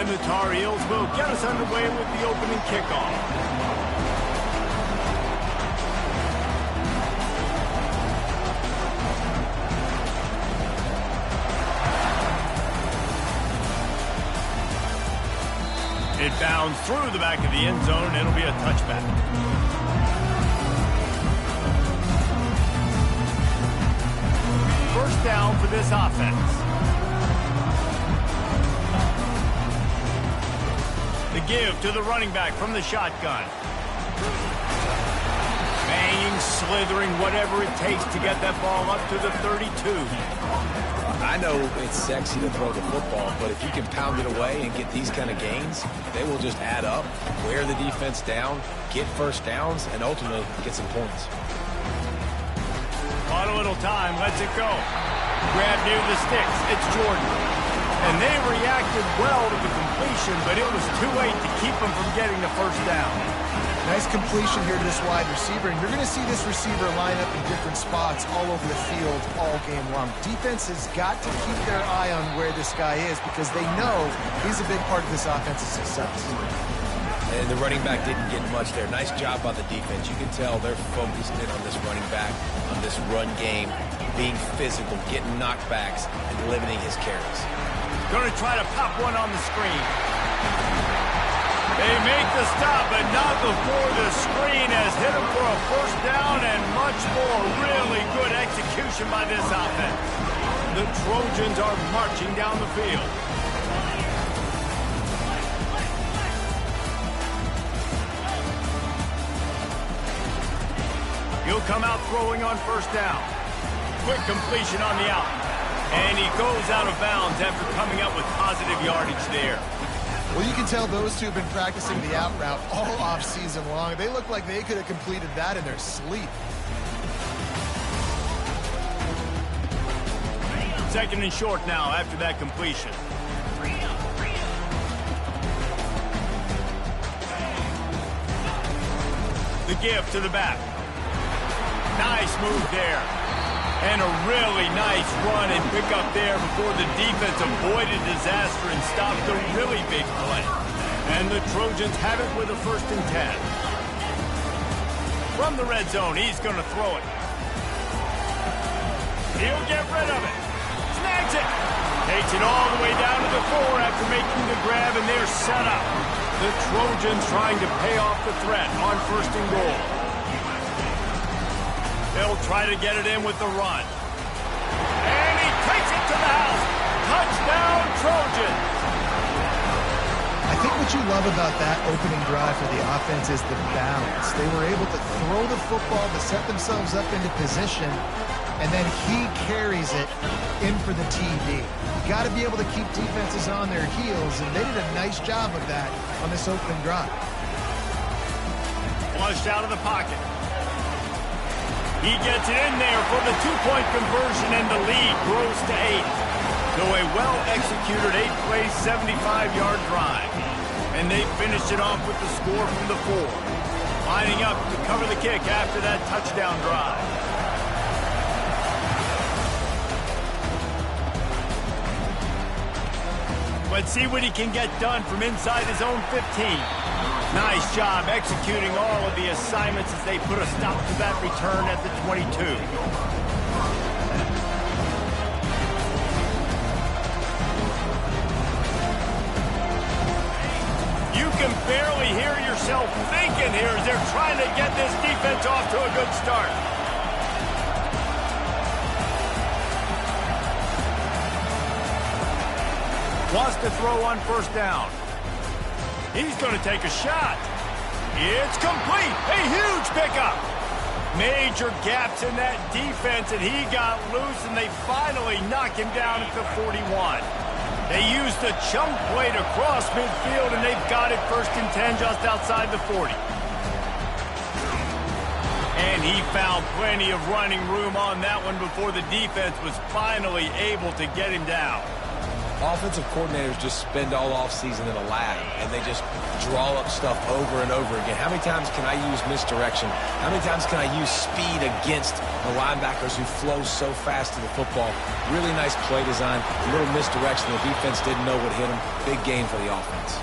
And the Tar Heels will get us underway with the opening kickoff. It bounds through the back of the end zone. It'll be a touchback. First down for this offense. The give to the running back from the shotgun. Banging, slithering, whatever it takes to get that ball up to the 32. I know it's sexy to throw the football, but if you can pound it away and get these kind of gains, they will just add up, wear the defense down, get first downs, and ultimately get some points. On a little time, lets it go. Grab near the sticks. It's Jordan. And they reacted well to the completion, but it was too late to keep them from getting the first down. Nice completion here to this wide receiver, and you're going to see this receiver line up in different spots all over the field all game long. Defense has got to keep their eye on where this guy is because they know he's a big part of this offense's success. And the running back didn't get much there. Nice job by the defense. You can tell they're focused in on this running back, on this run game, being physical, getting knockbacks, and limiting his carries. Going to try to pop one on the screen. They make the stop, but not before the screen has hit him for a first down and much more. Really good execution by this offense. The Trojans are marching down the field. He'll come out throwing on first down. Quick completion on the out. And he goes out of bounds after coming up with positive yardage there. Well, you can tell those two have been practicing the out route all off-season long. They look like they could have completed that in their sleep. Second and short now after that completion. The give to the back. Nice move there. And a really nice run and pick up there before the defense avoided disaster and stopped a really big play. And the Trojans have it with a 1st and 10. From the red zone, he's going to throw it. He'll get rid of it. Snags it. Takes it all the way down to the 4 after making the grab, and they're set up. The Trojans trying to pay off the threat on 1st and goal. They'll try to get it in with the run. And he takes it to the house. Touchdown, Trojans. I think what you love about that opening drive for the offense is the balance. They were able to throw the football to set themselves up into position, and then he carries it in for the TD. You got to be able to keep defenses on their heels, and they did a nice job of that on this opening drive. Flushed out of the pocket. He gets it in there for the 2-point conversion, and the lead grows to 8. So a well-executed 8-play, 75-yard drive. And they finished it off with the score from the 4. Lining up to cover the kick after that touchdown drive. Let's see what he can get done from inside his own 15. Nice job executing all of the assignments as they put a stop to that return at the 22. You can barely hear yourself thinking here as they're trying to get this defense off to a good start. Wants to throw on first down. He's going to take a shot. It's complete. A huge pickup. Major gaps in that defense, and he got loose, and they finally knock him down at the 41. They used a chunk play to cross midfield, and they've got it 1st and 10 just outside the 40. And he found plenty of running room on that one before the defense was finally able to get him down. Offensive coordinators just spend all offseason in a lab, and they just draw up stuff over and over again. How many times can I use misdirection? How many times can I use speed against the linebackers who flow so fast to the football? Really nice play design, a little misdirection. The defense didn't know what hit them. Big gain for the offense.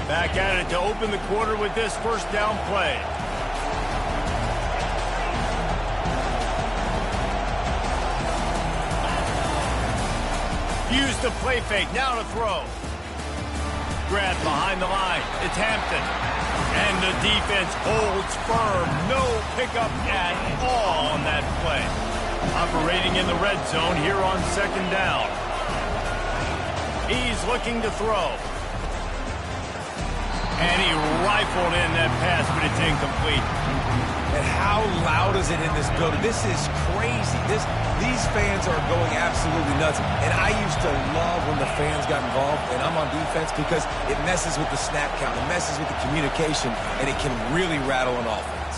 Back at it to open the quarter with this first down play. Use the play fake, now to throw. Grab behind the line, it's Hampton. And the defense holds firm. No pickup at all on that play. Operating in the red zone here on second down. He's looking to throw. And he rifled in that pass, but it's incomplete. And how loud is it in this building? This is crazy. These fans are going absolutely nuts. And I used to love when the fans got involved, and I'm on defense because it messes with the snap count, it messes with the communication, and it can really rattle an offense.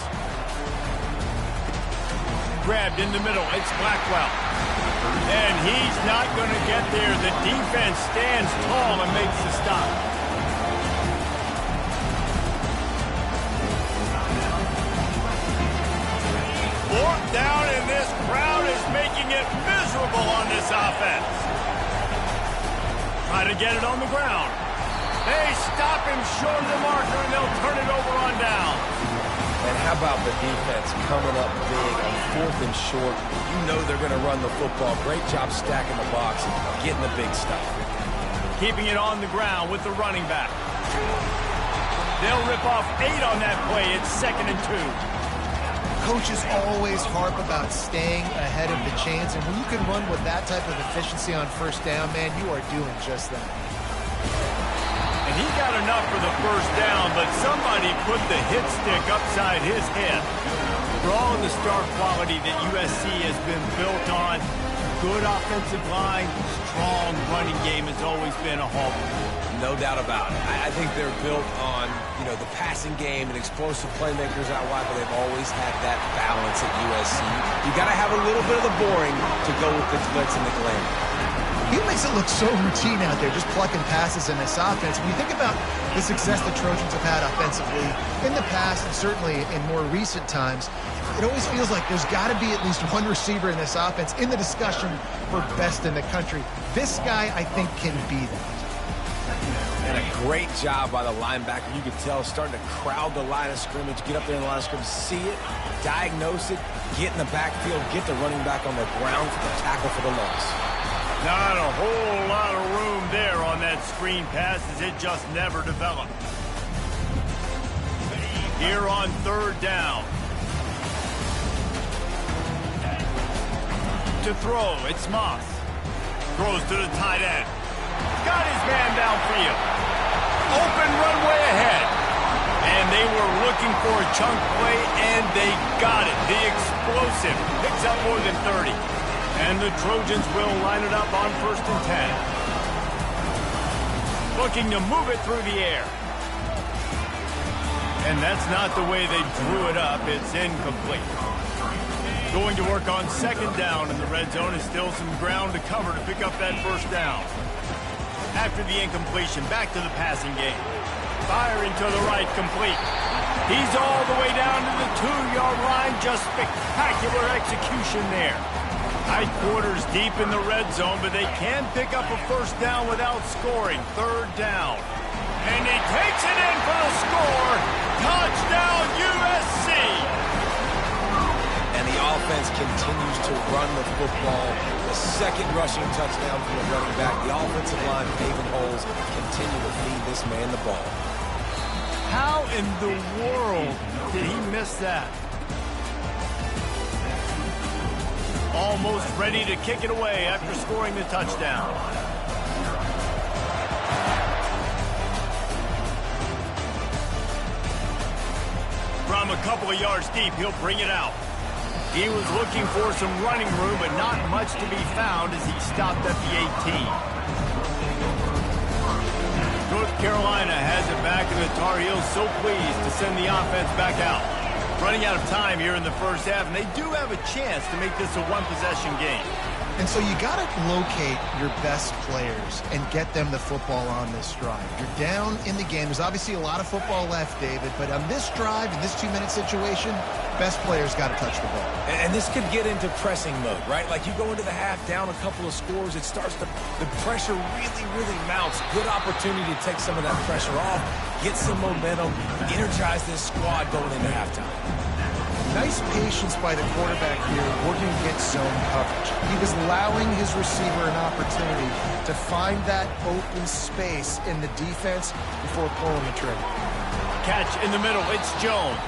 Grabbed in the middle, it's Blackwell. And he's not going to get there. The defense stands tall and makes the stop. Fourth down, and this crowd is making it miserable on this offense. Try to get it on the ground. They stop him short of the marker, and they'll turn it over on down. And how about the defense coming up big on fourth and short? You know they're going to run the football. Great job stacking the box and getting the big stuff. Keeping it on the ground with the running back. They'll rip off 8 on that play. It's 2nd and 2. Coaches always harp about staying ahead of the chains, and when you can run with that type of efficiency on first down, man, you are doing just that. And he got enough for the first down, but somebody put the hit stick upside his head. For all of the star quality that USC has been built on, good offensive line, strong running game has always been a hallmark. No doubt about it. I think they're built on, the passing game and explosive playmakers out wide, but they've always had that balance at USC. You got to have a little bit of the boring to go with the glitz and the glamour. He makes it look so routine out there, just plucking passes in this offense. When you think about the success the Trojans have had offensively in the past, and certainly in more recent times, it always feels like there's got to be at least one receiver in this offense in the discussion for best in the country. This guy, I think, can be that. And a great job by the linebacker. You could tell starting to crowd the line of scrimmage, get up there in the line of scrimmage, see it, diagnose it, get in the backfield, get the running back on the ground for the tackle for the loss. Not a whole lot of room there on that screen pass as it just never developed. Here on third down. To throw, it's Moss. Throws to the tight end. Got his man downfield. Open runway ahead. And they were looking for a chunk play, and they got it. The explosive picks up more than 30. And the Trojans will line it up on 1st and 10. Looking to move it through the air. And that's not the way they drew it up. It's incomplete. Going to work on 2nd down in the red zone. Is still some ground to cover to pick up that first down. After the incompletion, back to the passing game. Firing to the right, complete. He's all the way down to the 2-yard line. Just spectacular execution there. Tight quarters deep in the red zone, but they can pick up a first down without scoring. 3rd down. And he takes it in for the score. Touchdown, USC! And the offense continues to run the football. The 2nd rushing touchdown from the running back. The offensive line paving holes, continue to feed this man the ball. How in the world did he miss that? Almost ready to kick it away after scoring the touchdown. From a couple of yards deep, he'll bring it out. He was looking for some running room, but not much to be found as he stopped at the 18. North Carolina has it back, and the Tar Heels so pleased to send the offense back out. Running out of time here in the first half, and they do have a chance to make this a one-possession game. And so you got to locate your best players and get them the football on this drive. You're down in the game. There's obviously a lot of football left, David, but on this drive, in this 2-minute situation, best players got to touch the ball. And this could get into pressing mode, right? Like you go into the half down a couple of scores, it starts to, the pressure really mounts. Good opportunity to take some of that pressure off, get some momentum, energize this squad going into halftime. Nice patience by the quarterback here, working against zone coverage. He was allowing his receiver an opportunity to find that open space in the defense before pulling the trigger. Catch in the middle, it's Jones.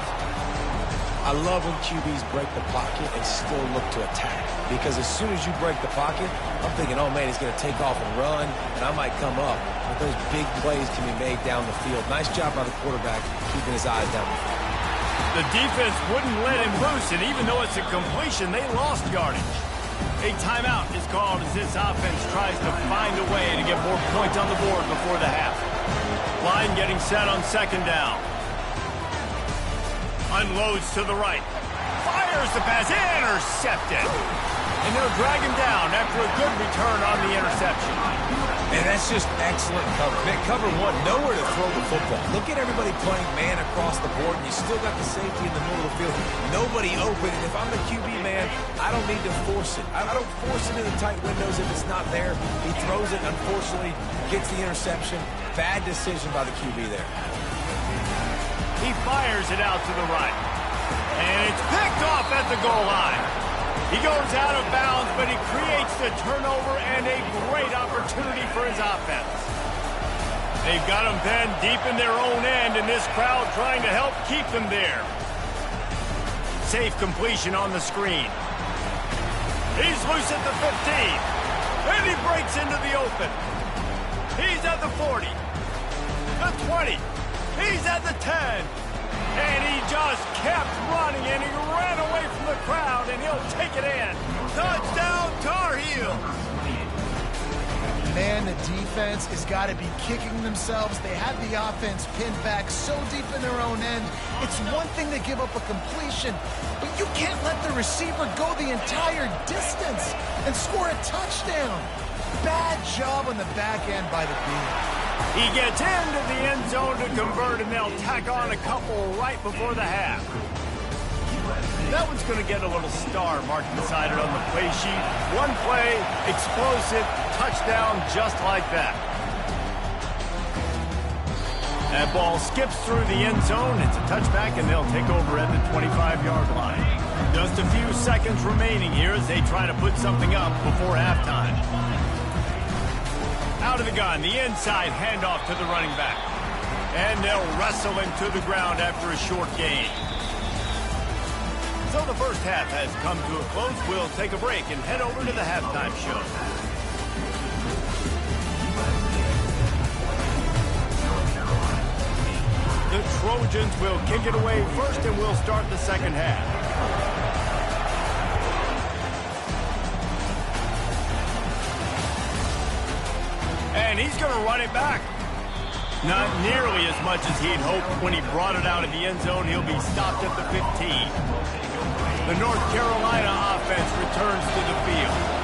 I love when QBs break the pocket and still look to attack. Because as soon as you break the pocket, I'm thinking, oh man, he's going to take off and run, and I might come up. But those big plays can be made down the field. Nice job by the quarterback keeping his eyes down the field. The defense wouldn't let him loose, and even though it's a completion, they lost yardage. A timeout is called as this offense tries to find a way to get more points on the board before the half. Line getting set on second down. Unloads to the right. Fires the pass. Intercepted. And they'll drag him down after a good return on the interception. And that's just excellent cover. Cover one, nowhere to throw the football. Look at everybody playing man across the board, and you still got the safety in the middle of the field. Nobody open, and if I'm the QB man, I don't need to force it. I don't force it in the tight windows if it's not there. He throws it, unfortunately, gets the interception. Bad decision by the QB there. He fires it out to the right. And it's picked off at the goal line. He goes out of bounds, but he creates the turnover and a great opportunity for his offense. They've got him pinned deep in their own end, and this crowd trying to help keep them there. Safe completion on the screen. He's loose at the 15. And he breaks into the open. He's at the 40. The 20. He's at the 10. And he just kept running, and he ran away from the crowd, and he'll take it in. Touchdown, Tar Heels! Man, the defense has got to be kicking themselves. They had the offense pinned back so deep in their own end. It's one thing to give up a completion, but you can't let the receiver go the entire distance and score a touchdown. Bad job on the back end by the D. He gets into the end zone to convert, and they'll tack on a couple right before the half. That one's going to get a little star marked beside it on the play sheet. One play, explosive, touchdown just like that. That ball skips through the end zone. It's a touchback, and they'll take over at the 25-yard line. Just a few seconds remaining here as they try to put something up before halftime. Out of the gun, the inside handoff to the running back. And they'll wrestle him to the ground after a short gain. So the first half has come to a close. We'll take a break and head over to the halftime show. The Trojans will kick it away first, and we'll start the second half. And he's going to run it back. Not nearly as much as he'd hoped when he brought it out of the end zone. He'll be stopped at the 15. The North Carolina offense returns to the field.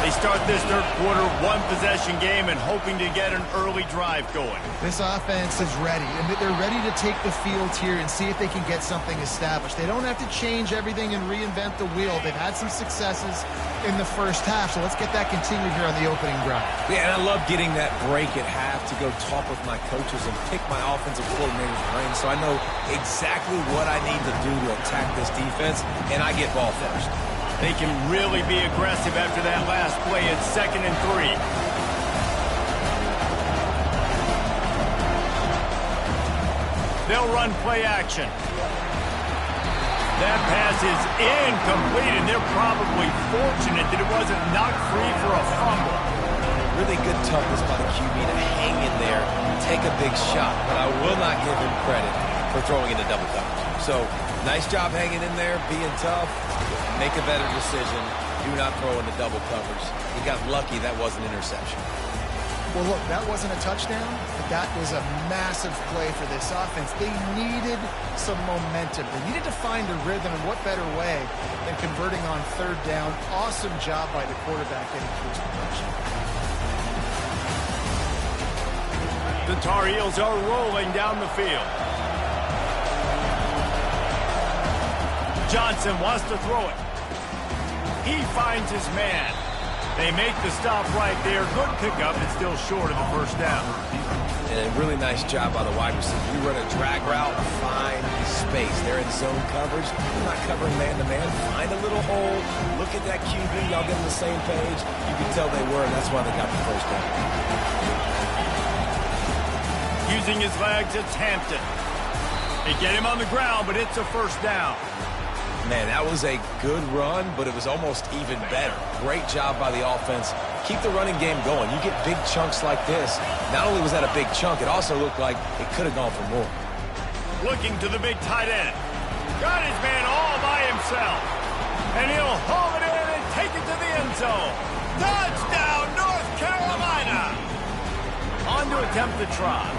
They start this third quarter one-possession game and hoping to get an early drive going. This offense is ready, and they're ready to take the field here and see if they can get something established. They don't have to change everything and reinvent the wheel. They've had some successes in the first half, so let's get that continued here on the opening drive. Yeah, and I love getting that break at half to go talk with my coaches and pick my offensive coordinator's brain so I know exactly what I need to do to attack this defense, and I get ball first. They can really be aggressive after that last play. It's 2nd and 3. They'll run play action. That pass is incomplete, and they're probably fortunate that it wasn't knocked free for a fumble. Really good toughness by the QB to hang in there, take a big shot, but I will not give him credit for throwing into double coverage. So, nice job hanging in there, being tough. Make a better decision. Do not throw into double covers. He got lucky that wasn't an interception. Well, look, that wasn't a touchdown, but that was a massive play for this offense. They needed some momentum. They needed to find a rhythm, and what better way than converting on third down. Awesome job by the quarterback getting to his progression. The Tar Heels are rolling down the field. Johnson wants to throw it. He finds his man. They make the stop right there. Good pickup, and still short of the first down. And a really nice job by the wide receiver. You run a drag route, find space. They're in zone coverage. They're not covering man-to-man. Find a little hole. Look at that QB. Y'all get on the same page. You can tell they were, and that's why they got the first down. Using his legs, it's Hampton. They get him on the ground, but it's a first down. Man, that was a good run, but it was almost even better. Great job by the offense. Keep the running game going. You get big chunks like this. Not only was that a big chunk, it also looked like it could have gone for more. Looking to the big tight end. Got his man all by himself. And he'll haul it in and take it to the end zone. Touchdown, North Carolina! On to attempt the try.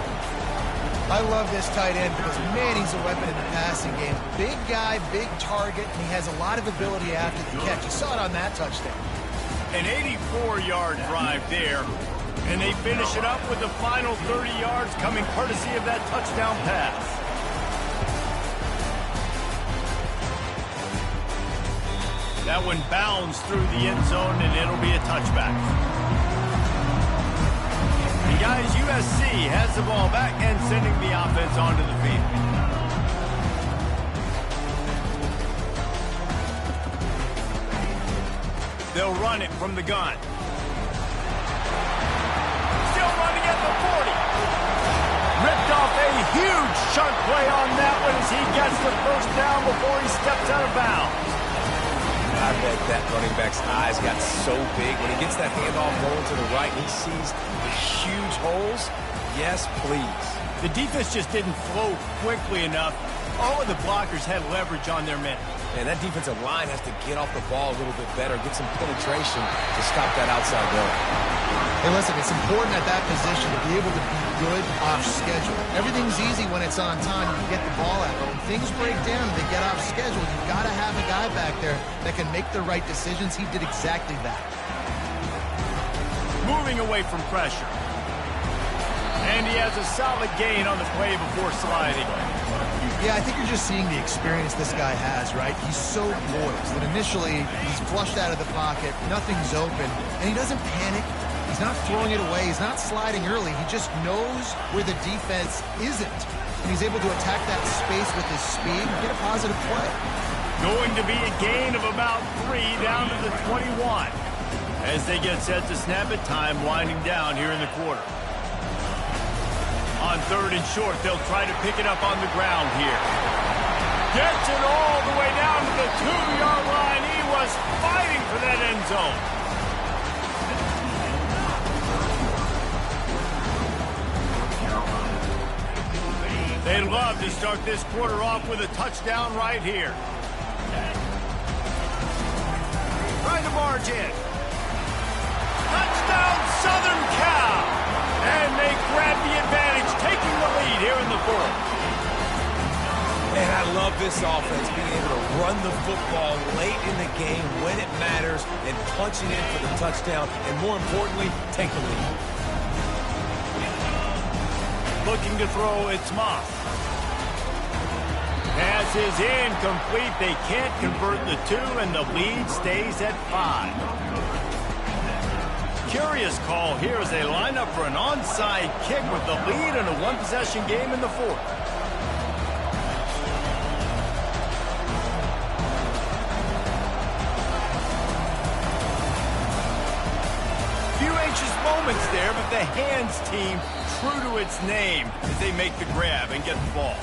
I love this tight end because, man, he's a weapon in the passing game. Big guy, big target, and he has a lot of ability after the catch. You saw it on that touchdown. An 84-yard drive there, and they finish it up with the final 30 yards coming courtesy of that touchdown pass. That one bounds through the end zone, and it'll be a touchback. And guys, USC has the ball back and sending the offense onto the field. They'll run it from the gun. Still running at the 40. Ripped off a huge chunk play on that one as he gets the first down before he steps out of bounds. I bet that running back's eyes got so big. When he gets that handoff going to the right, he sees the huge holes. Yes, please. The defense just didn't flow quickly enough. All of the blockers had leverage on their men. And that defensive line has to get off the ball a little bit better, get some penetration to stop that outside run. Hey, listen, it's important at that position to be able to be good off schedule. Everything's easy when it's on time. You can get the ball out. But when things break down and they get off schedule, you've got to have a guy back there that can make the right decisions. He did exactly that. Moving away from pressure. And he has a solid gain on the play before sliding. Yeah, I think you're just seeing the experience this guy has, right? He's so poised that initially he's flushed out of the pocket, nothing's open, and he doesn't panic. He's not throwing it away. He's not sliding early. He just knows where the defense isn't, and he's able to attack that space with his speed and get a positive play. Going to be a gain of about 3 down to the 21 as they get set to snap it. Time winding down here in the quarter. On third and short, they'll try to pick it up on the ground here. Gets it all the way down to the 2-yard line. He was fighting for that end zone. They'd love to start this quarter off with a touchdown right here. Trying to march in. Touchdown, Southern Cal. And they grab the advantage, taking the lead here in the fourth. Man, I love this offense, being able to run the football late in the game when it matters and punching in for the touchdown, and more importantly, take the lead. Looking to throw, it's Moss. Pass is incomplete. They can't convert the 2, and the lead stays at 5. Curious call here as they line up for an onside kick with the lead in a one-possession game in the fourth. Few anxious moments there, but the hands team true to its name as they make the grab and get the ball.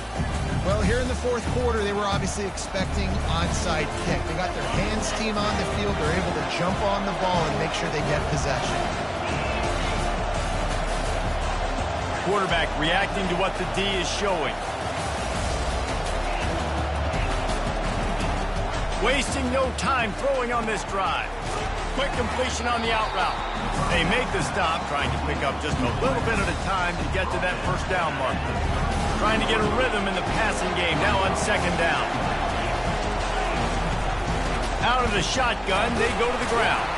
Well, here in the fourth quarter, they were obviously expecting onside kick. They got their hands team on the field. They're able to jump on the ball and make sure they get possession. Quarterback reacting to what the D is showing. Wasting no time throwing on this drive. Quick completion on the out route. They make the stop, trying to pick up just a little bit at a time to get to that first down marker. Trying to get a rhythm in the passing game now on second down. Out of the shotgun, they go to the ground.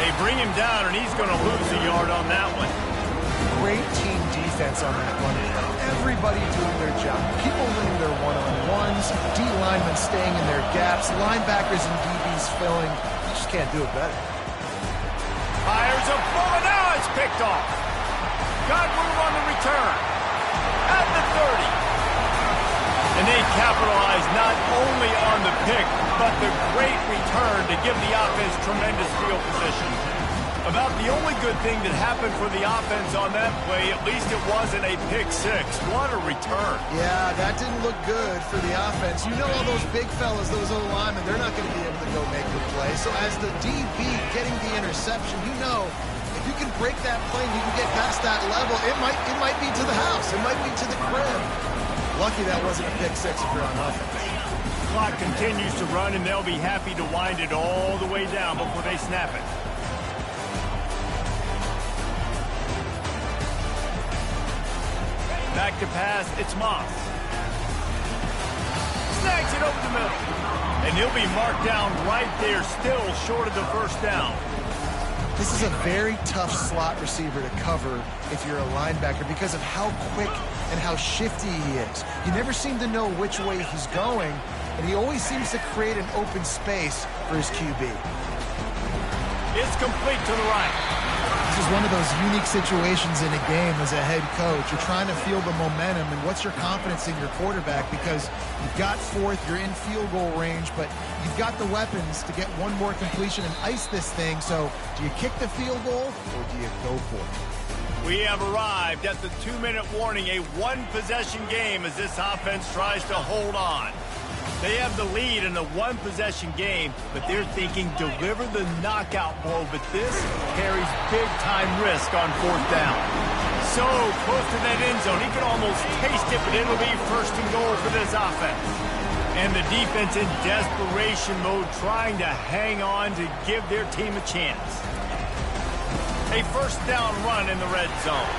They bring him down, and he's going to lose a yard on that one. Great team defense on that one. Everybody doing their job. People winning their one-on-ones, D linemen staying in their gaps, linebackers and DBs filling. You just can't do it better. Fires a bullet. Now it's picked off. Got move on the return. At the 30. And they capitalize not only on the pick, but the great return to give the offense tremendous field position. About the only good thing that happened for the offense on that play, at least it wasn't a pick six. What a return. Yeah, that didn't look good for the offense. You know all those big fellas, those O-linemen, they're not going to be able to go make the play. So as the DB getting the interception, you know if you can break that play and you can get past that level, it might be to the house. It might be to the crib. Lucky that wasn't a pick six if you're on offense. Clock continues to run, and they'll be happy to wind it all the way down before they snap it. Back to pass, it's Moss. Snags it over the middle. And he'll be marked down right there, still short of the first down. This is a very tough slot receiver to cover if you're a linebacker because of how quick and how shifty he is. You never seem to know which way he's going, and he always seems to create an open space for his QB. It's complete to the right. This is one of those unique situations in a game as a head coach. You're trying to feel the momentum, and what's your confidence in your quarterback? Because you've got fourth, you're in field goal range, but you've got the weapons to get one more completion and ice this thing. So do you kick the field goal, or do you go for it? We have arrived at the 2-minute warning, a one-possession game as this offense tries to hold on. They have the lead in the one-possession game, but they're thinking deliver the knockout blow, but this carries big-time risk on fourth down. So close to that end zone, he can almost taste it, but it'll be first and goal for this offense. And the defense in desperation mode, trying to hang on to give their team a chance. A first down run in the red zone.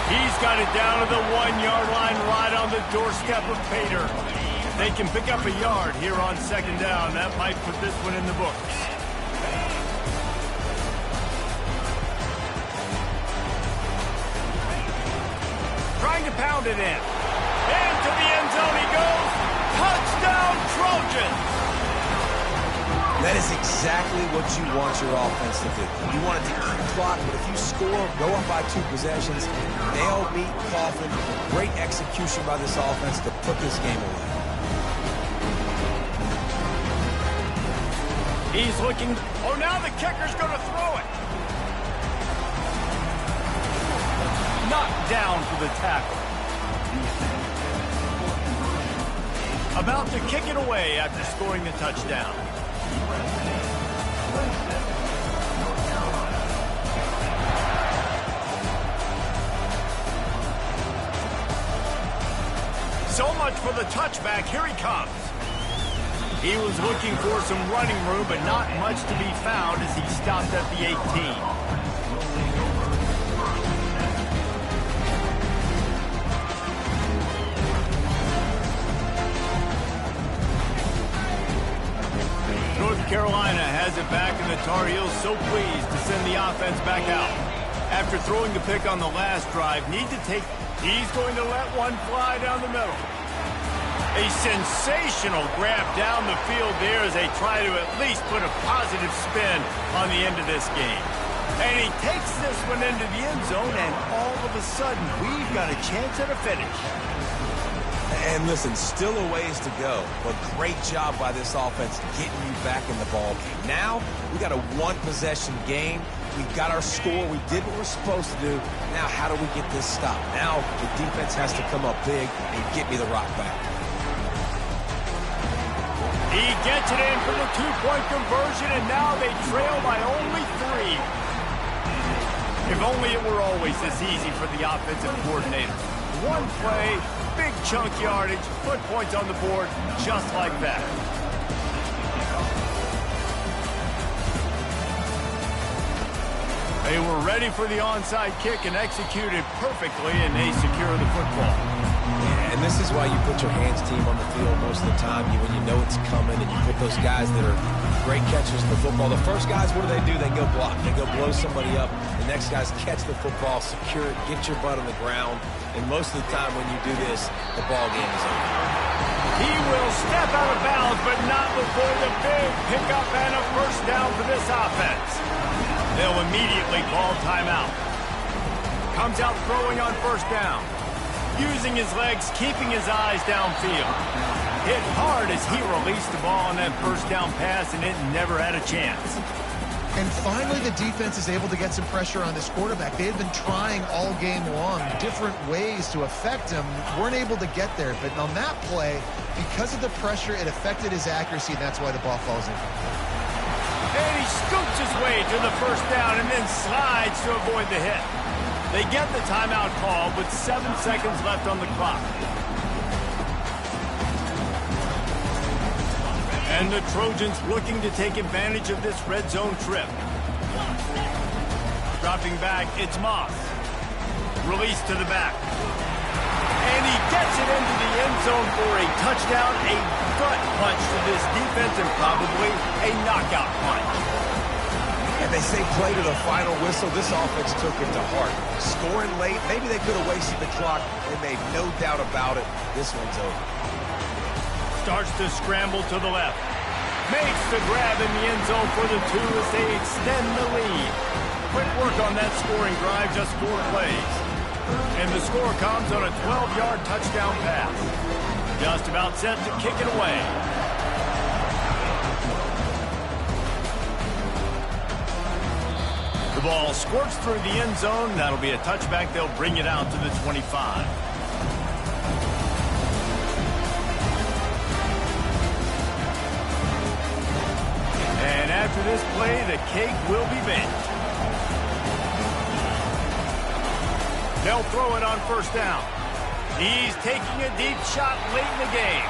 He's got it down to the 1-yard line, right on the doorstep of Pater. They can pick up a yard here on second down. That might put this one in the books. Trying to pound it in. Into the end zone he goes. Touchdown, Trojans! That is exactly what you want your offense to do. You want it to eat clock, but if you score, go up by 2 possessions, nail, meet, coffin. Great execution by this offense to put this game away. He's looking. Oh, now the kicker's going to throw it. Knocked down for the tackle. About to kick it away after scoring the touchdown. So much for the touchback. Here he comes. He was looking for some running room, but not much to be found as he stopped at the 18. North Carolina has it back, and the Tar Heels so pleased to send the offense back out. After throwing the pick on the last drive, he's going to let one fly down the middle. A sensational grab down the field there as they try to at least put a positive spin on the end of this game. And he takes this one into the end zone, and all of a sudden, we've got a chance at a finish. And listen, still a ways to go, but great job by this offense getting you back in the ball game. Now, we got a one-possession game. We've got our score. We did what we're supposed to do. Now, how do we get this stopped? Now, the defense has to come up big and get me the rock back. He gets it in for the two-point conversion, and now they trail by only 3. If only it were always this easy for the offensive coordinator. One play, big chunk yardage, put points on the board just like that. They were ready for the onside kick and executed perfectly, and they secure the football. Yeah, and this is why you put your hands team on the field most of the time. When you know it's coming, and you put those guys that are great catchers of the football. The first guys, what do? They go block. They go blow somebody up. The next guys catch the football, secure it, get your butt on the ground. And most of the time when you do this, the ball game is over. He will step out of bounds, but not before the big pickup and a first down for this offense. They'll immediately call timeout. Comes out throwing on first down. Using his legs, keeping his eyes downfield. Hit hard as he released the ball on that first down pass, and it never had a chance. And finally, the defense is able to get some pressure on this quarterback. They had been trying all game long, different ways to affect him, weren't able to get there. But on that play, because of the pressure, it affected his accuracy, and that's why the ball falls in. And he scoops his way to the first down and then slides to avoid the hit. They get the timeout call with 7 seconds left on the clock. And the Trojans looking to take advantage of this red zone trip. Dropping back, it's Moss. Release to the back. And he gets it into the end zone for a touchdown, a gut punch to this defense, and probably a knockout punch. And they say play to the final whistle. This offense took it to heart. Scoring late, maybe they could have wasted the clock. They made no doubt about it. This one's over. Starts to scramble to the left. Makes the grab in the end zone for the 2 as they extend the lead. Quick work on that scoring drive, just 4 plays. And the score comes on a 12-yard touchdown pass. Just about set to kick it away. The ball squirts through the end zone. That'll be a touchback. They'll bring it out to the 25. And after this play, the cake will be baked. They'll throw it on first down. He's taking a deep shot late in the game.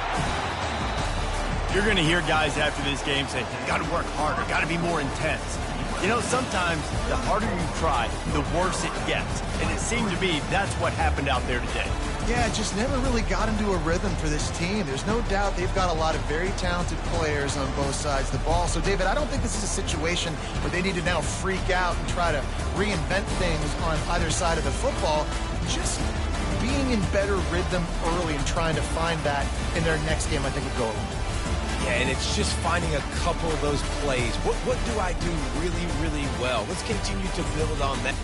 You're going to hear guys after this game say, got to work harder, got to be more intense. You know, sometimes the harder you try, the worse it gets. And it seemed to be that's what happened out there today. Yeah, it just never really got into a rhythm for this team. There's no doubt they've got a lot of very talented players on both sides of the ball. So, David, I don't think this is a situation where they need to now freak out and try to reinvent things on either side of the football. Just being in better rhythm early and trying to find that in their next game, I think, would go a long way. Yeah, and it's just finding a couple of those plays. What do I do really, really well? Let's continue to build on that.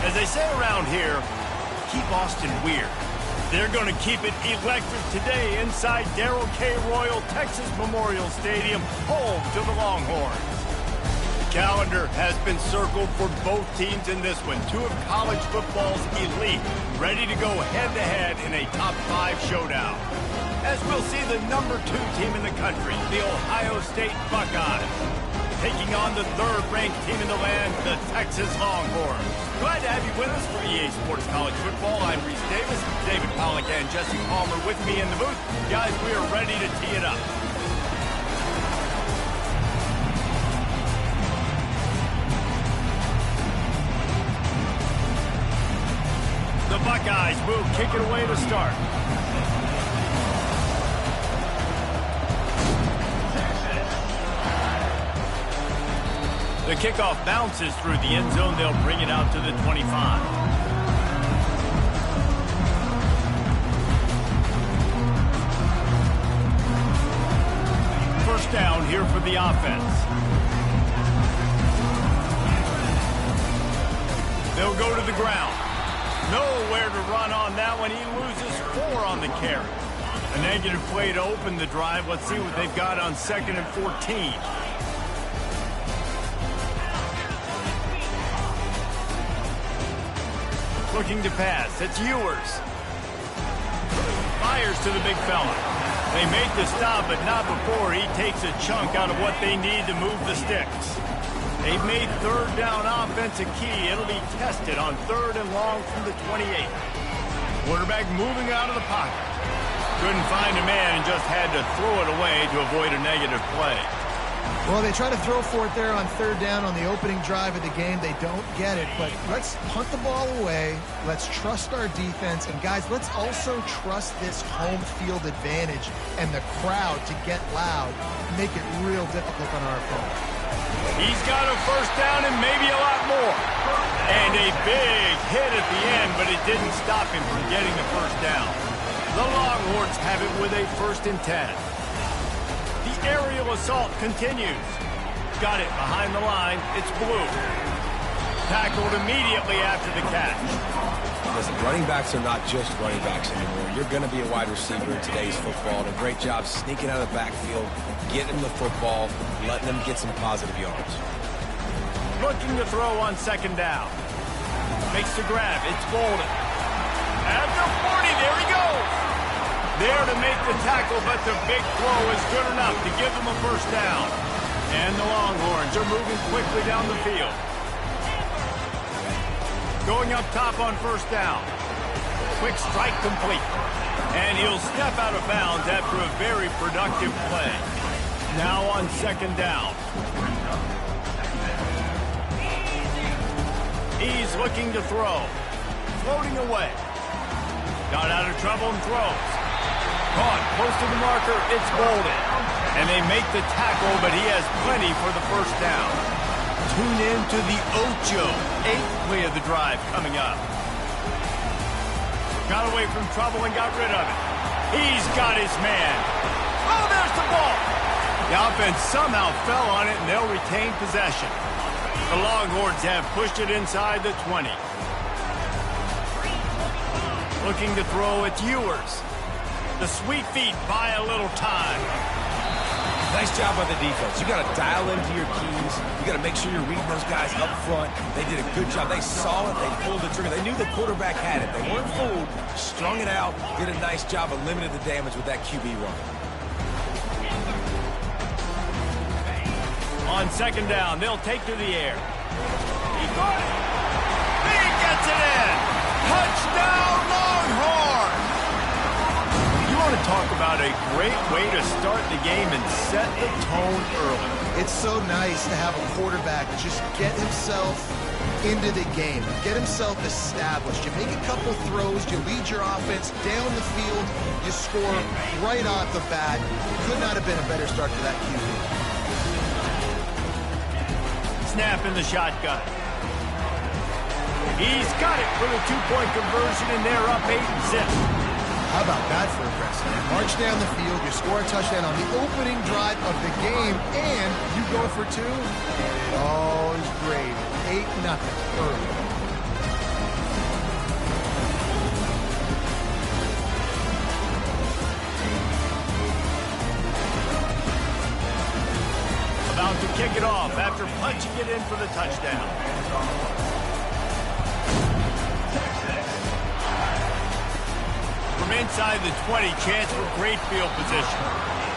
As they say around here, keep Austin weird. They're going to keep it electric today inside Darrell K. Royal Texas Memorial Stadium, home to the Longhorns. calendar has been circled for both teams in this one. Two of college football's elite, ready to go head-to-head in a top-5 showdown. As we'll see the number 2 team in the country, the Ohio State Buckeyes, taking on the 3rd-ranked team in the land, the Texas Longhorns. Glad to have you with us for EA Sports College Football. I'm Reese Davis, David Pollack, and Jesse Palmer with me in the booth. Guys, we are ready to tee it up. The Buckeyes will kick it away to start. The kickoff bounces through the end zone. They'll bring it out to the 25. First down here for the offense. They'll go to the ground. Nowhere to run on that one. He loses 4 on the carry. A negative play to open the drive. Let's see what they've got on 2nd and 14. Looking to pass. It's Ewers. Fires to the big fella. They make the stop, but not before he takes a chunk out of what they need to move the sticks. They've made 3rd down offense a key. It'll be tested on 3rd and long from the 28. Quarterback moving out of the pocket. Couldn't find a man and just had to throw it away to avoid a negative play. Well, they try to throw for it there on 3rd down on the opening drive of the game. They don't get it, but let's punt the ball away. Let's trust our defense. And, guys, let's also trust this home field advantage and the crowd to get loud and make it real difficult on our opponent. He's got a 1st down and maybe a lot more. And a big hit at the end, but it didn't stop him from getting the 1st down. The Longhorns have it with a 1st and 10. The aerial assault continues. Got it behind the line. It's Blue. Tackled immediately after the catch. Listen, running backs are not just running backs anymore. You're going to be a wide receiver in today's football. And a great job sneaking out of the backfield, getting the football, letting them get some positive yards. Looking to throw on 2nd down. Makes the grab. It's Bolden. At the 40, there he goes. There to make the tackle, but the big throw is good enough to give them a 1st down. And the Longhorns are moving quickly down the field. Going up top on 1st down. Quick strike complete. And he'll step out of bounds after a very productive play. Now on 2nd down. He's looking to throw. Floating away. Got out of trouble and throws. Caught close to the marker, it's Bolden. And they make the tackle, but he has plenty for the 1st down. Tune in to the Ocho. 8th play of the drive coming up. Got away from trouble and got rid of it. He's got his man. Oh, there's the ball. The offense somehow fell on it, and they'll retain possession. The Longhorns have pushed it inside the 20. Looking to throw, it's Ewers. The sweet feet buy a little time. Nice job by the defense. You got to dial into your keys. You got to make sure you're reading those guys up front. They did a good job. They saw it. They pulled the trigger. They knew the quarterback had it. They weren't fooled. Strung it out. Did a nice job of limiting the damage with that QB run. On 2nd down, they'll take to the air. He got it. He gets it in. Touchdown, Longhorns! You want to talk about a great way to start the game and set the tone early. It's so nice to have a quarterback just get himself into the game, get himself established. You make a couple throws, you lead your offense down the field, you score right off the bat. Could not have been a better start to that QB. Snap in the shotgun. He's got it for the 2-point conversion, and they're up 8-zip. How about that for a precedent? March down the field, you score a touchdown on the opening drive of the game, and you go for 2, and it all is great. 8-0 early. About to kick it off after punting. punching it in for the touchdown. From inside the 20, chance for great field position.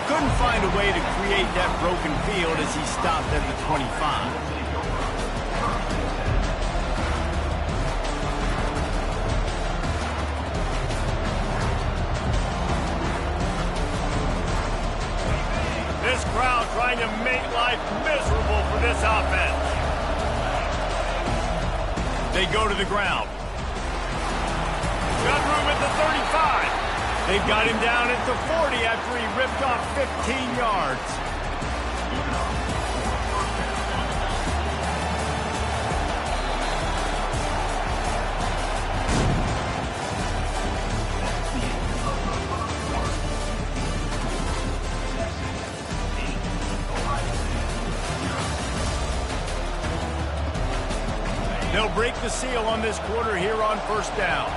Couldn't find a way to create that broken field as he stopped at the 25. This crowd trying to make life miserable for this offense. They go to the ground. Got room at the 35. They've got him down at the 40 after he ripped off 15 yards. They'll break the seal on this quarter here on first down.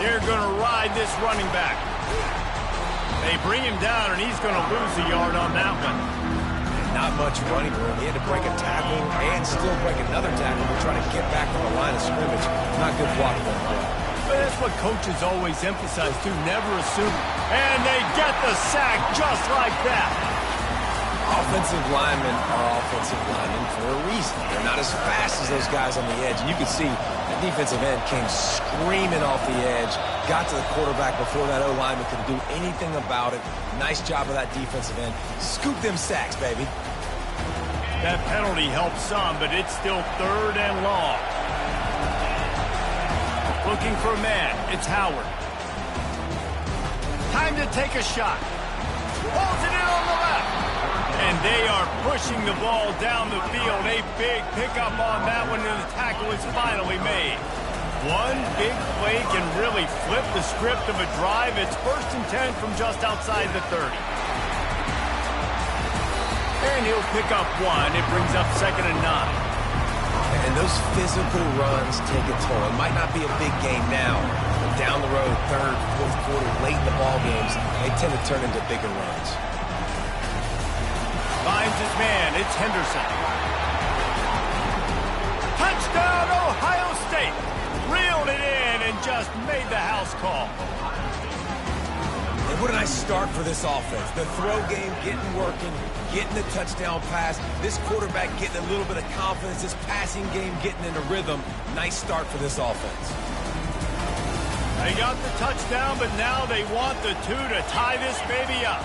They're going to ride this running back. They bring him down, and he's going to lose a yard on that one. Not much running room. He had to break a tackle and still break another tackle to try to get back on the line of scrimmage. Not good blocking on the play. But that's what coaches always emphasize, too. Never assume. And they get the sack just like that. Offensive linemen are offensive linemen for a reason. They're not as fast as those guys on the edge. And you can see the defensive end came screaming off the edge, got to the quarterback before that O-lineman could do anything about it. Nice job of that defensive end. Scoop them sacks, baby. That penalty helps some, but it's still third and long. Looking for a man. It's Howard. Time to take a shot. Holds it in on the left. And they are pushing the ball down the field. A big pickup on that one, and the tackle is finally made. One big play can really flip the script of a drive. It's 1st and 10 from just outside the 30. And he'll pick up one. It brings up 2nd and 9. And those physical runs take a toll. It might not be a big game now, but down the road, 3rd, 4th quarter, late in the ball games, they tend to turn into bigger runs. Finds his man. It's Henderson. Touchdown, Ohio State. Reeled it in and just made the house call. And what a nice start for this offense. The throw game getting working, getting the touchdown pass. This quarterback getting a little bit of confidence. This passing game getting in a rhythm. Nice start for this offense. They got the touchdown, but now they want the 2 to tie this baby up.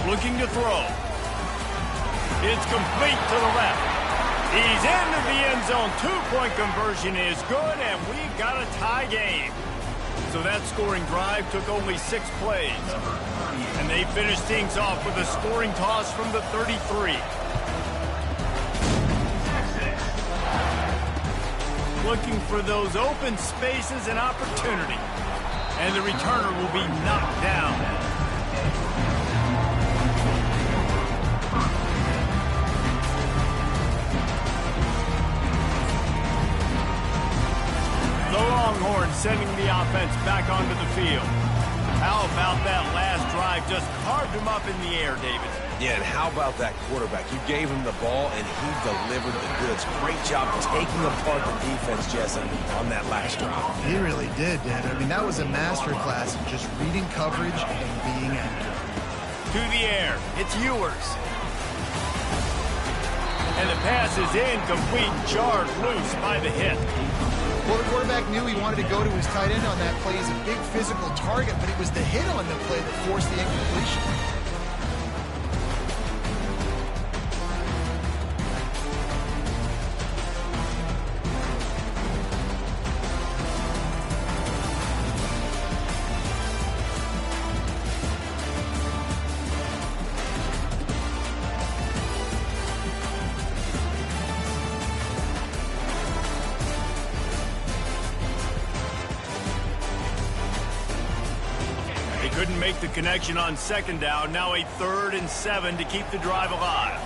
Looking to throw. It's complete to the left. He's into the end zone. 2-point conversion is good, and we've got a tie game. So that scoring drive took only 6 plays. And they finished things off with a scoring toss from the 33. Looking for those open spaces and opportunity. And the returner will be knocked down. The Longhorns sending the offense back onto the field. How about that last drive? Just carved him up in the air, David. Yeah, and how about that quarterback? You gave him the ball, and he delivered the goods. Great job taking apart the defense, Jesse, on that last drive. He really did, Dan. I mean, that was a masterclass in just reading coverage and being accurate. To the air. It's Ewers. And the pass is incomplete, jarred loose by the hit. Well, the quarterback knew he wanted to go to his tight end on that play. He's a big physical target, but it was the hit on the play that forced the incompletion. Couldn't make the connection on 2nd down. Now a 3rd and 7 to keep the drive alive.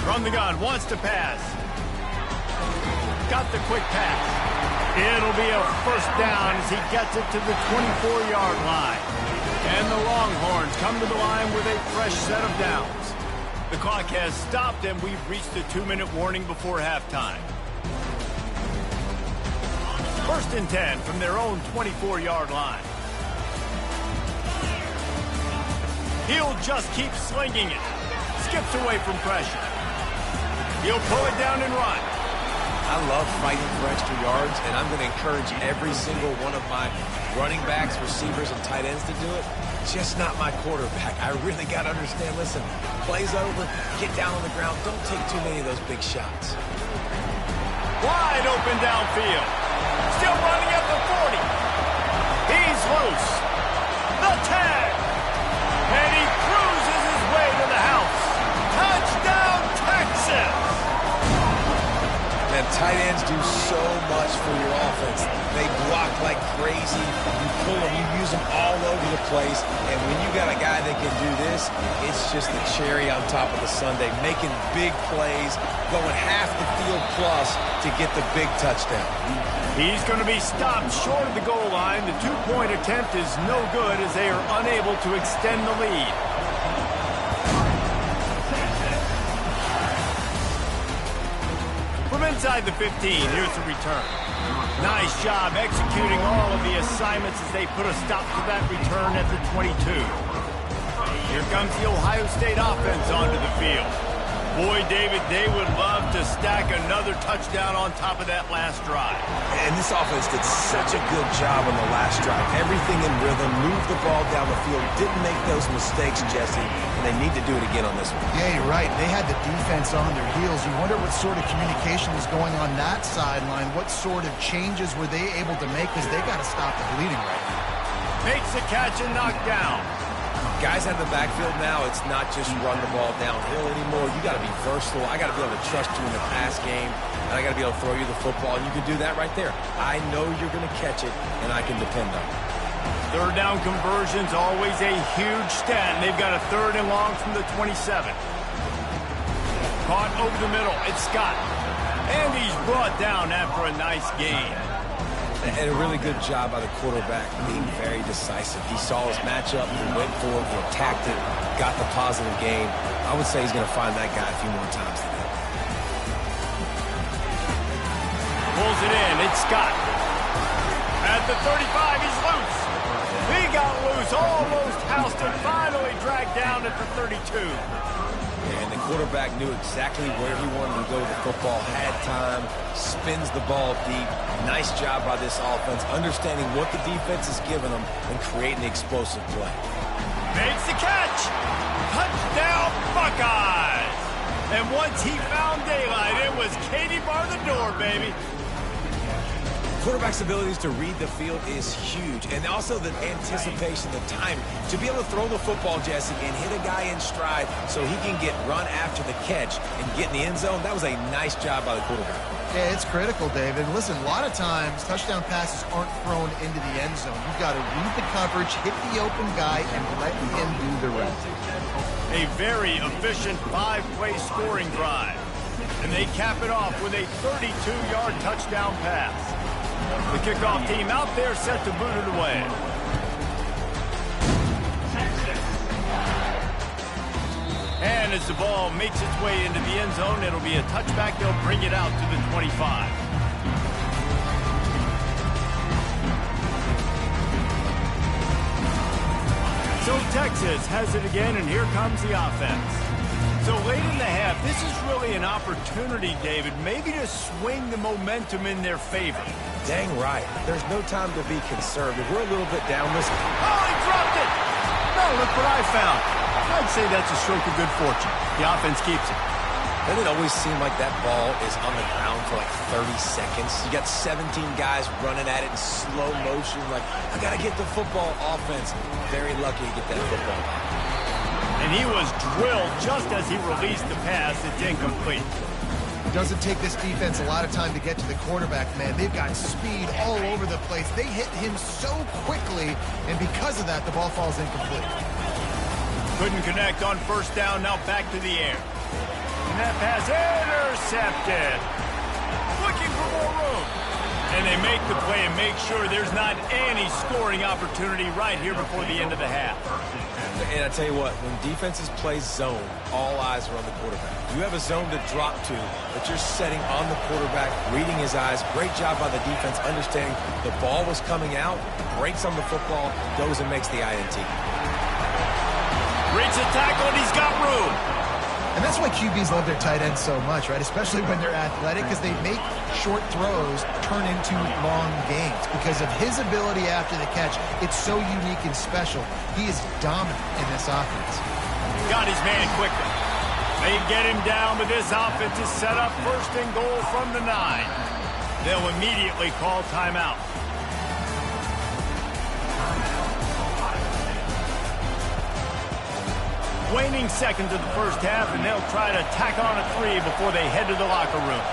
From the gun, wants to pass. Got the quick pass. It'll be a 1st down as he gets it to the 24-yard line. And the Longhorns come to the line with a fresh set of downs. The clock has stopped, and we've reached the 2-minute warning before halftime. 1st and 10 from their own 24-yard line. He'll just keep slinging it. Skips away from pressure. He'll pull it down and run. I love fighting for extra yards, and I'm going to encourage every single one of my running backs, receivers, and tight ends to do it. Just not my quarterback. I really got to understand, listen, play's over, get down on the ground, don't take too many of those big shots. Wide open downfield. Still running at the 40. He's loose. The tag. And he cruises his way to the house. Touchdown, Texas! And tight ends do so much for your offense. They block like crazy. You pull them, you use them all over the place. And when you got a guy that can do this, it's just the cherry on top of the sundae, making big plays, going half the field plus to get the big touchdown. He's going to be stopped short of the goal line. The 2-point attempt is no good as they are unable to extend the lead. From inside the 15, here's the return. Nice job executing all of the assignments as they put a stop to that return at the 22. Here comes the Ohio State offense onto the field. Boy, David, they would love to stack another touchdown on top of that last drive. And this offense did such a good job on the last drive. Everything in rhythm, moved the ball down the field, didn't make those mistakes, Jesse, and they need to do it again on this one. Yeah, you're right. They had the defense on their heels. You wonder what sort of communication was going on that sideline. What sort of changes were they able to make, because they got to stop the bleeding right now. Makes the catch and knocked down. Guys out of the backfield now, it's not just run the ball downhill anymore. You got to be versatile. I got to be able to trust you in the pass game, and I got to be able to throw you the football, and you can do that right there. I know you're going to catch it, and I can depend on it. 3rd down conversion's always a huge stat, and they've got a 3rd and long from the 27. Caught over the middle. It's Scott. And he's brought down after a nice gain. And a really good job by the quarterback, being very decisive. He saw his matchup, he went for it, he attacked it, got the positive gain. I would say he's going to find that guy a few more times today. Pulls it in. It's Scott. At the 35, he's loose. He got loose, almost housed and finally dragged down at the 32. And the quarterback knew exactly where he wanted to go with the football, had time, spins the ball deep. Nice job by this offense, understanding what the defense is giving them and creating the explosive play. Makes the catch. Touchdown, Buckeyes. And once he found daylight, it was Katie bar the door, baby. Quarterback's abilities to read the field is huge, and also the anticipation, the timing. To be able to throw the football, Jesse, and hit a guy in stride so he can get run after the catch and get in the end zone, that was a nice job by the quarterback. Yeah, it's critical, David. Listen, a lot of times, touchdown passes aren't thrown into the end zone. You've got to read the coverage, hit the open guy, and let him do the rest. A very efficient 5-play scoring drive. And they cap it off with a 32-yard touchdown pass. The kickoff team out there set to boot it away. And as the ball makes its way into the end zone, it'll be a touchback. They'll bring it out to the 25. So Texas has it again, and here comes the offense. So late in the half, this is really an opportunity, David, maybe to swing the momentum in their favor. Dang right. There's no time to be conservative. We're a little bit down. Listen. Oh, he dropped it! No, look what I found. I'd say that's a stroke of good fortune. The offense keeps it. Doesn't it always seem like that ball is on the ground for like 30 seconds? You got 17 guys running at it in slow motion. Like, I got to get the football. Offense, very lucky to get that football back. And he was drilled just as he released the pass. It's incomplete. Doesn't take this defense a lot of time to get to the quarterback, man. They've got speed all over the place. They hit him so quickly, and because of that, the ball falls incomplete. Couldn't connect on first down. Now back to the air. And that pass intercepted. Looking for more room. And they make the play and make sure there's not any scoring opportunity right here before the end of the half. And I tell you what, when defenses play zone, all eyes are on the quarterback. You have a zone to drop to, but you're setting on the quarterback, reading his eyes. Great job by the defense, understanding the ball was coming out, breaks on the football, goes and makes the INT. Breaks a tackle, and he's got room. And that's why QBs love their tight ends so much, right? Especially when they're athletic, because they make short throws turn into long gains. Because of his ability after the catch, it's so unique and special. He is dominant in this offense. Got his man quickly. They get him down, but this offense is set up first and goal from the 9. They'll immediately call timeout. Waning seconds of the first half, and they'll try to tack on a 3 before they head to the locker room.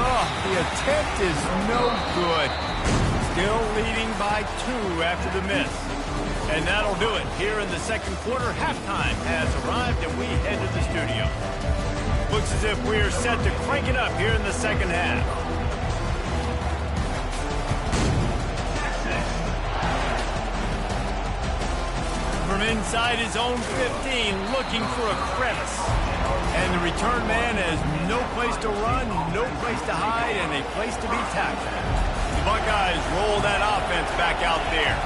Oh, the attempt is no good. Still leading by 2 after the miss. And that'll do it. Here in the second quarter, halftime has arrived, and we head to the studio. Looks as if we're set to crank it up here in the second half. From inside his own 15, looking for a crevice. And the return man has no place to run, no place to hide, and a place to be tackled. The Buckeyes roll that offense back out there.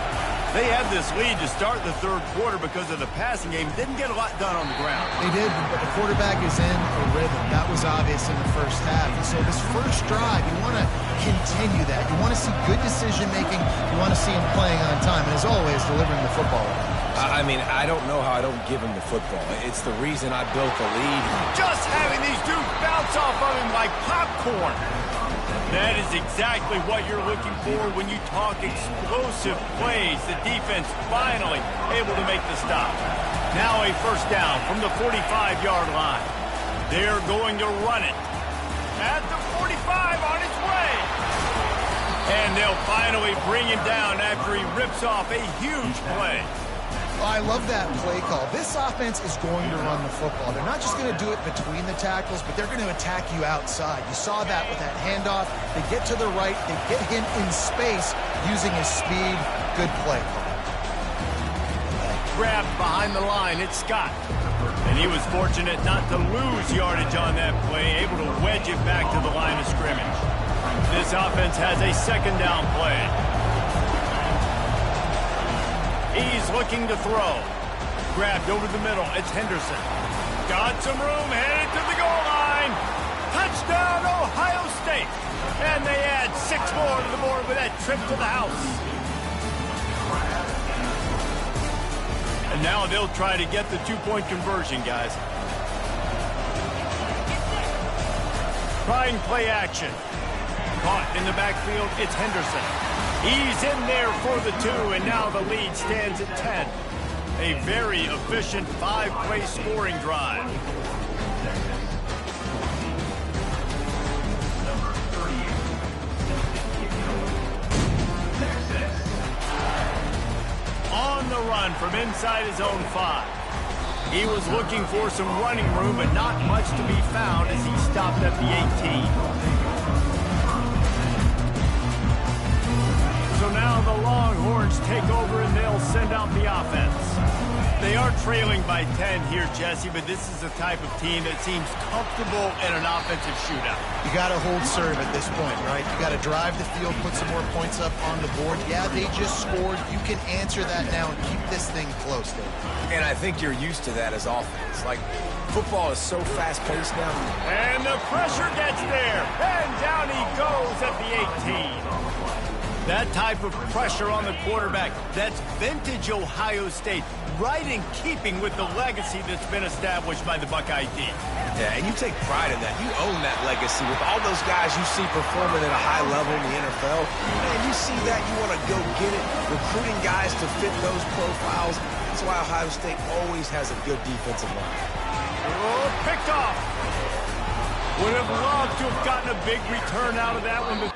They had this lead to start the third quarter because of the passing game. Didn't get a lot done on the ground. They did, but the quarterback is in a rhythm. That was obvious in the first half. And so this first drive, you want to continue that. You want to see good decision-making. You want to see him playing on time. And as always, delivering the football. I mean, I don't know how I don't give him the football. It's the reason I built the lead. Just having these dudes bounce off of him like popcorn. That is exactly what you're looking for when you talk explosive plays. The defense finally able to make the stop. Now a first down from the 45-yard line. They're going to run it. At the 45 on its way. And they'll finally bring him down after he rips off a huge play. I love that play call. This offense is going to run the football. They're not just going to do it between the tackles, but they're going to attack you outside. You saw that with that handoff. They get to the right. They get him in space using his speed. Good play call. Grabbed behind the line, it's Scott. And he was fortunate not to lose yardage on that play, able to wedge it back to the line of scrimmage. This offense has a second down play. He's looking to throw. Grabbed over the middle. It's Henderson. Got some room, headed to the goal line. Touchdown, Ohio State. And they add 6 more to the board with that trip to the house. And now they'll try to get the 2-point conversion, guys. Trying play action. Caught in the backfield, it's Henderson. He's in there for the 2, and now the lead stands at 10. A very efficient 5-play scoring drive. On the run from inside his own 5. He was looking for some running room, but not much to be found as he stopped at the 18. So now the Longhorns take over and they'll send out the offense. They are trailing by 10 here, Jesse, but this is the type of team that seems comfortable in an offensive shootout. You got to hold serve at this point, right? You got to drive the field, put some more points up on the board. Yeah, they just scored. You can answer that now and keep this thing close, Dave. And I think you're used to that as offense. Like, football is so fast-paced now. And the pressure gets there. And down he goes at the 18. That type of pressure on the quarterback, that's vintage Ohio State, right in keeping with the legacy that's been established by the Buckeye D. Yeah, and you take pride in that. You own that legacy with all those guys you see performing at a high level in the NFL. Man, you see that, you want to go get it, recruiting guys to fit those profiles. That's why Ohio State always has a good defensive line. Oh, picked off. Would have loved to have gotten a big return out of that one, but